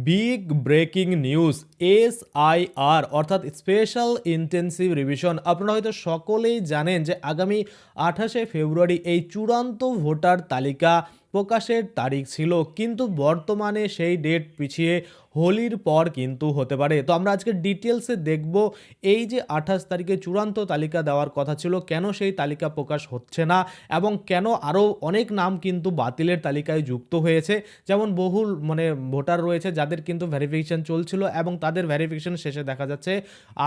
Big breaking news SIR অর্থাৎ special intensive revision. আপনারা হয়তো সকলেই জানেন যে আগামী 28শে ফেব্রুয়ারি এই চূড়ান্ত ভোটার তালিকা প্রকাশের তারিখ ছিল, কিন্তু বর্তমানে সেই ডেট পিছিয়ে হোলির পর কিন্তু হতে পারে। তো আমরা আজকে ডিটেলসে দেখব এই যে 28 তারিখে চূড়ান্ত তালিকা দেওয়ার কথা ছিল, কেন সেই তালিকা প্রকাশ হচ্ছে না এবং কেন আরও অনেক নাম কিন্তু বাতিলের তালিকায় যুক্ত হয়েছে। যেমন বহু ভোটার রয়েছে যাদের কিন্তু ভেরিফিকেশন চলছিল এবং তাদের ভেরিফিকেশন শেষে দেখা যাচ্ছে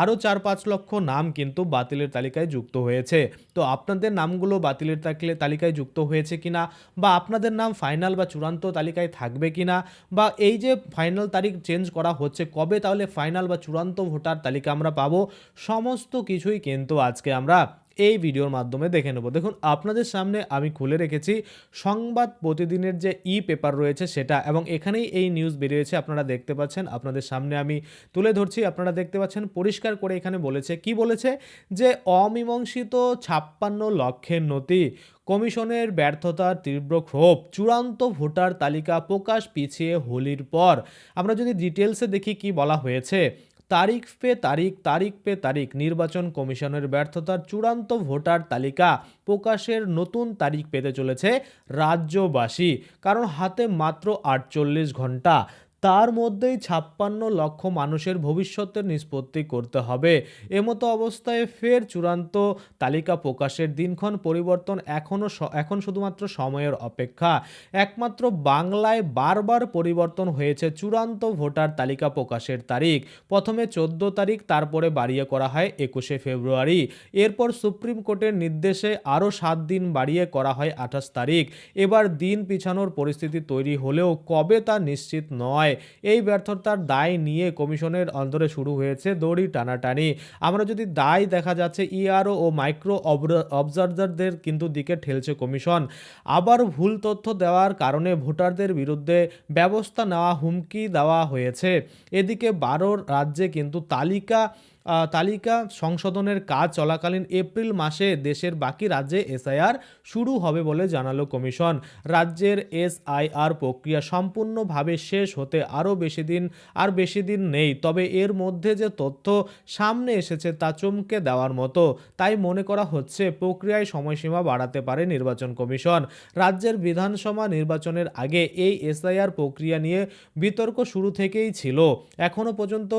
আরও 4-5 লক্ষ নাম কিন্তু বাতিলের তালিকায় যুক্ত হয়েছে। তো আপনাদের নামগুলো বাতিলের তালিকায় যুক্ত হয়েছে কিনা, বা আপনাদের নাম ফাইনাল বা চূড়ান্ত তালিকায় থাকবে কিনা, বা এই যে ফাইনাল তারিখ চেঞ্জ করা হচ্ছে কবে তাহলে ফাইনাল বা চূড়ান্ত ভোটার তালিকা আমরা পাবো, সমস্ত কিছুই কিন্তু আজকে আমরা এই ভিডিওর মাধ্যমে দেখে নেব। দেখুন, আপনাদের সামনে আমি খুলে রেখেছি সংবাদ প্রতিদিনের যে পেপার রয়েছে সেটা, এবং এখানেই এই নিউজ বেরিয়েছে আপনারা দেখতে পাচ্ছেন। আপনাদের সামনে আমি তুলে ধরছি, আপনারা দেখতে পাচ্ছেন পরিষ্কার করে এখানে বলেছে, কি বলেছে যে অমীমাংসিত 56 লক্ষের নথি, কমিশনের ব্যর্থতার তীব্র ক্ষোভ, চূড়ান্ত ভোটার তালিকা প্রকাশ পিছিয়ে হোলির পর। আমরা যদি ডিটেলসে দেখি কি বলা হয়েছে, তারিখ পে তারিখ, তারিখ পে তারিখ, নির্বাচন কমিশনের ব্যর্থতার চূড়ান্ত ভোটার তালিকা প্রকাশের নতুন তারিখ পেতে চলেছে রাজ্যবাসী, কারণ হাতে মাত্র 48 ঘন্টা। তার মধ্যেই 56 লক্ষ মানুষের ভবিষ্যতের নিষ্পত্তি করতে হবে। এমতো অবস্থায় ফের চূড়ান্ত তালিকা প্রকাশের দিনক্ষণ পরিবর্তন এখন শুধুমাত্র সময়ের অপেক্ষা। একমাত্র বাংলায় বারবার পরিবর্তন হয়েছে চূড়ান্ত ভোটার তালিকা প্রকাশের তারিখ। প্রথমে 14 তারিখ, তারপরে বাড়িয়ে করা হয় 21শে ফেব্রুয়ারি। এরপর সুপ্রিম কোর্টের নির্দেশে আরও 7 দিন বাড়িয়ে করা হয় 28 তারিখ। এবার দিন পিছানোর পরিস্থিতি তৈরি হলেও কবে তা নিশ্চিত নয়। এই ব্যর্থতার দায় নিয়ে কমিশনের অন্তরে শুরু হয়েছে দড়ি টানাটানি। আমরা যদি দায় দেখা যাচ্ছে ইআরও ও মাইক্রো অবজারভারদের কিন্তু দিকে ঠেলছে কমিশন। আবার ভুল তথ্য দেওয়ার কারণে ভোটারদের বিরুদ্ধে ব্যবস্থা নেওয়া হুমকি দেওয়া হয়েছে। এদিকে 12 রাজ্যে কিন্তু তালিকা সংশোধনের কাজ চলাকালীন এপ্রিল মাসে দেশের বাকি রাজ্যে এসআইআর শুরু হবে বলে জানালো কমিশন। রাজ্যের এসআইআর প্রক্রিয়া সম্পূর্ণভাবে শেষ হতে বেশি দিন নেই, তবে এর মধ্যে যে তথ্য সামনে এসেছে তা চমকে দেওয়ার মতো। তাই মনে করা হচ্ছে প্রক্রিয়ায় সময়সীমা বাড়াতে পারে নির্বাচন কমিশন। রাজ্যের বিধানসভা নির্বাচনের আগে এই এসআইআর প্রক্রিয়া নিয়ে বিতর্ক শুরু থেকেই ছিল। এখনও পর্যন্ত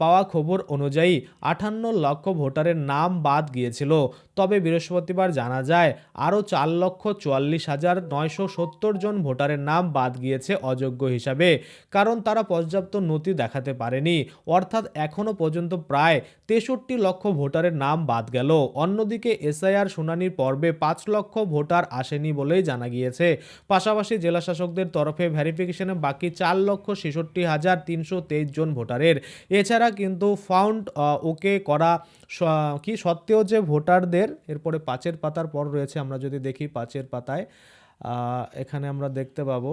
পাওয়া খবর অনুযায়ী 58 লক্ষ ভোটারের নাম বাদ গিয়েছিল, তবে বৃহস্পতিবার জানা যায় আরও 4,44,970 জন ভোটারের নাম বাদ গিয়েছে অযোগ্য হিসাবে, কারণ তারা পর্যাপ্ত নথি দেখাতে পারেনি। অর্থাৎ এখনও পর্যন্ত প্রায় 63 লক্ষ ভোটারের নাম বাদ গেল। অন্যদিকে এসআইআর শুনানির পর্বে 5 লক্ষ ভোটার আসেনি বলেই জানা গিয়েছে। পাশাপাশি জেলাশাসকদের তরফে ভেরিফিকেশনে বাকি 4,66,323 জন ভোটারের। এছাড়া কিন্তু ফাউন্ড ওকে করা কি সত্ত্বেও যে ভোটারদের, এরপরে 5-এর পাতার পর রয়েছে, আমরা যদি দেখি 5-এর পাতায় এখানে আমরা দেখতে পাবো।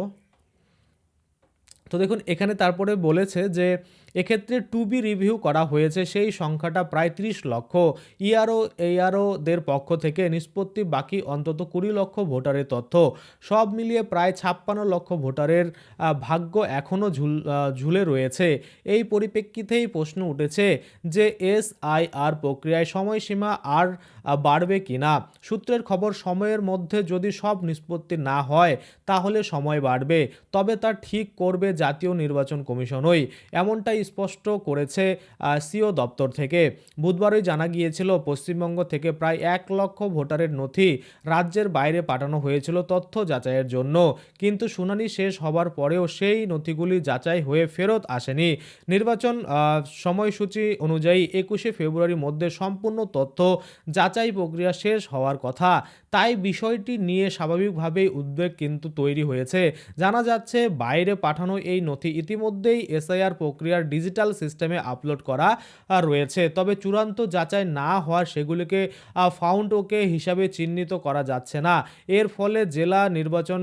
তো দেখুন, এখানে তারপরে বলেছে যে এক্ষেত্রে টু বি রিভিউ করা হয়েছে সেই সংখ্যাটা প্রায় 30 লক্ষ। এআরওদের পক্ষ থেকে নিষ্পত্তি বাকি অন্তত 20 লক্ষ ভোটারের তথ্য। সব মিলিয়ে প্রায় 56 লক্ষ ভোটারের ভাগ্য এখনও ঝুলে রয়েছে। এই পরিপ্রেক্ষিতেই প্রশ্ন উঠেছে যে এসআইআর প্রক্রিয়ায় সময়সীমা আর বাড়বে কিনা। সূত্রের খবর, সময়ের মধ্যে যদি সব নিষ্পত্তি না হয় তাহলে সময় বাড়বে, তবে তা ঠিক করবে জাতীয় নির্বাচন কমিশনই, এমনটাই স্পষ্ট করেছে সিও দপ্তর থেকে। বুধবারই জানা গিয়েছিল পশ্চিমবঙ্গ থেকে প্রায় 1 লক্ষ ভোটারের নথি রাজ্যের বাইরে পাঠানো হয়েছিল তথ্য যাচাইয়ের জন্য, কিন্তু শুনানি শেষ হবার পরেও সেই নথিগুলি যাচাই হয়ে ফেরত আসেনি। নির্বাচন সময়সূচি অনুযায়ী 21শে ফেব্রুয়ারির মধ্যে সম্পূর্ণ তথ্য যাচাই প্রক্রিয়া শেষ হওয়ার কথা। তাই বিষয়টি নিয়ে স্বাভাবিকভাবেই উদ্বেগ কিন্তু তৈরি হয়েছে। জানা যাচ্ছে বাইরে পাঠানো এই নথি ইতিমধ্যেই এসআইআর প্রক্রিয়ার ডিজিটাল সিস্টেমে আপলোড করা রয়েছে, তবে চূড়ান্ত যাচাই না হওয়ার সেগুলিকে ফাউন্ড ওকে হিসাবে চিহ্নিত করা যাচ্ছে না। এর ফলে জেলা নির্বাচন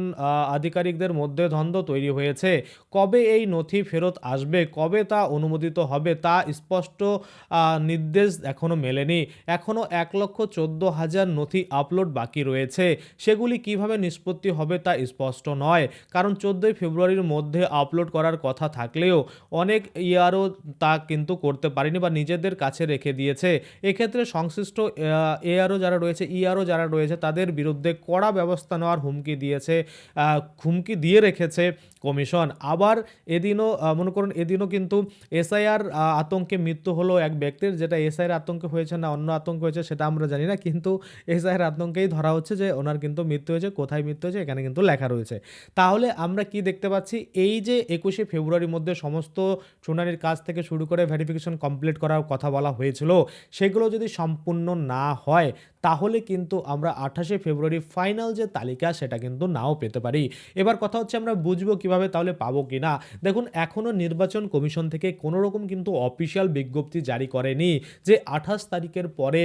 আধিকারিকদের মধ্যে দ্বন্দ্ব তৈরি হয়েছে। কবে এই নথি ফেরত আসবে, কবে তা অনুমোদিত হবে তা স্পষ্ট নির্দেশ এখনও মেলেনি। এখনও 1,14,000 নথি আপলোড বাকি রয়েছে। সেগুলি কিভাবে নিষ্পত্তি হবে তা স্পষ্ট নয়, কারণ 14 ফেব্রুয়ারির মধ্যে আপলোড আপলোড করার কথা থাকলেও অনেক ইআরও তা কিন্তু করতে পারেনি বা নিজেদের কাছে রেখে দিয়েছে। এক্ষেত্রে সংশ্লিষ্ট এআরও যারা রয়েছে, ইআরও যারা রয়েছে তাদের বিরুদ্ধে কড়া ব্যবস্থা নেওয়ার হুমকি দিয়ে রেখেছে কমিশন। আবার এদিনও মনে করুন এদিনও কিন্তু এসআইআর আতঙ্কে মৃত্যু হলো এক ব্যক্তির, যেটা এসআইআর আতঙ্কে হয়েছে না অন্য আতঙ্ক হয়েছে সেটা আমরা জানি না, কিন্তু এসআইআর আতঙ্কেই ধরা হচ্ছে যে ওনার কিন্তু মৃত্যু হয়েছে। কোথায় মৃত্যু হয়েছে এখানে কিন্তু লেখা রয়েছে। তাহলে আমরা কি দেখতে পাচ্ছি, এই যে 21শে ফেব্রুয়ারির মধ্যে সমস্ত শুনানির কাজ থেকে শুরু করে ভেরিফিকেশন কমপ্লিট করার কথা বলা হয়েছিল, সেগুলো যদি সম্পূর্ণ না হয় তাহলে কিন্তু আমরা 28শে ফেব্রুয়ারি ফাইনাল যে তালিকা সেটা কিন্তু নাও পেতে পারি। এবার কথা হচ্ছে আমরা বুঝবো কিভাবে, তাহলে পাবো কিনা। দেখুন এখনো নির্বাচন কমিশন থেকে কোনো রকম কিন্তু অফিসিয়াল বিজ্ঞপ্তি জারি করেনি যে 28 তারিখের পরে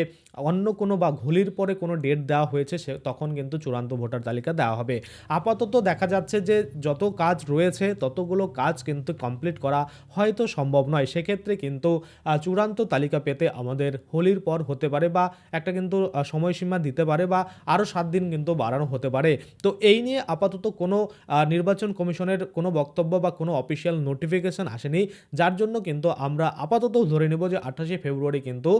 অন্য কোনো বা হোলির পরে কোনো ডেট দেওয়া হয়েছে সে তখন কিন্তু চূড়ান্ত ভোটার তালিকা দেওয়া হবে। আপাতত দেখা যাচ্ছে যে যত কাজ রয়েছে ততগুলো কাজ কিন্তু কমপ্লিট করা হয়তো সম্ভব নয়। সেক্ষেত্রে কিন্তু চূড়ান্ত তালিকা পেতে আমাদের হোলির পর হতে পারে বা একটা কিন্তু সময়সীমা দিতে পারে বা আরও 7 দিন কিন্তু বাড়ানো হতে পারে। তো এই নিয়ে আপাতত কোনো নির্বাচন কমিশনের কোনো বক্তব্য বা কোনো অফিসিয়াল নোটিফিকেশন আসেনি, যার জন্য কিন্তু আমরা আপাতত ধরে নেব যে 28শে ফেব্রুয়ারি কিন্তু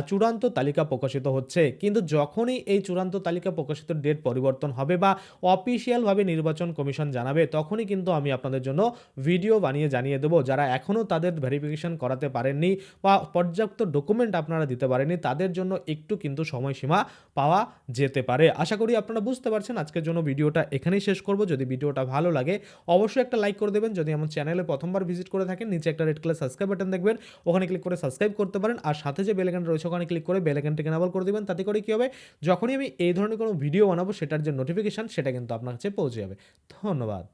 চূড়ান্ত তালিকা প্রকাশিত হচ্ছে। কিন্তু যখনই এই চূড়ান্ত তালিকা প্রকাশিত ডেট পরিবর্তন হবে বা অফিসিয়ালভাবে নির্বাচন কমিশন জানাবে, তখনই কিন্তু আমি আপনাদের জন্য ভিডিও বানিয়ে জানিয়ে দেবো। যারা এখনও তাদের ভেরিফিকেশন করাতে পারেননি বা পর্যাপ্ত ডকুমেন্ট আপনারা দিতে পারেননি, তাদের জন্য একটু কিন্তু সময়সীমা পাওয়া যেতে পারে। আশা করি আপনারা বুঝতে পারছেন। আজকের জন্য ভিডিওটা এখানেই শেষ করব। যদি ভিডিওটা ভালো লাগে অবশ্যই একটা লাইক করে দেবেন। যদি আমার চ্যানেলে প্রথমবার ভিজিট করে থাকেন, নিচে একটা রেড কালার সাবস্ক্রাইব বাটন দেখবেন, ওখানে ক্লিক করে সাবস্ক্রাইব করতে পারেন। আর সাথে যে বেল আইকনটা রয়েছে ওখানে ক্লিক করে বেল আইকনটাকে এনেবল করে দিবেন। তাতে করে কি হবে, যখনই আমি এই ধরনের কোনো ভিডিও বানাবো সেটার যে নোটিফিকেশন সেটা কিন্তু আপনার কাছে পৌঁছে যাবে। ধন্যবাদ।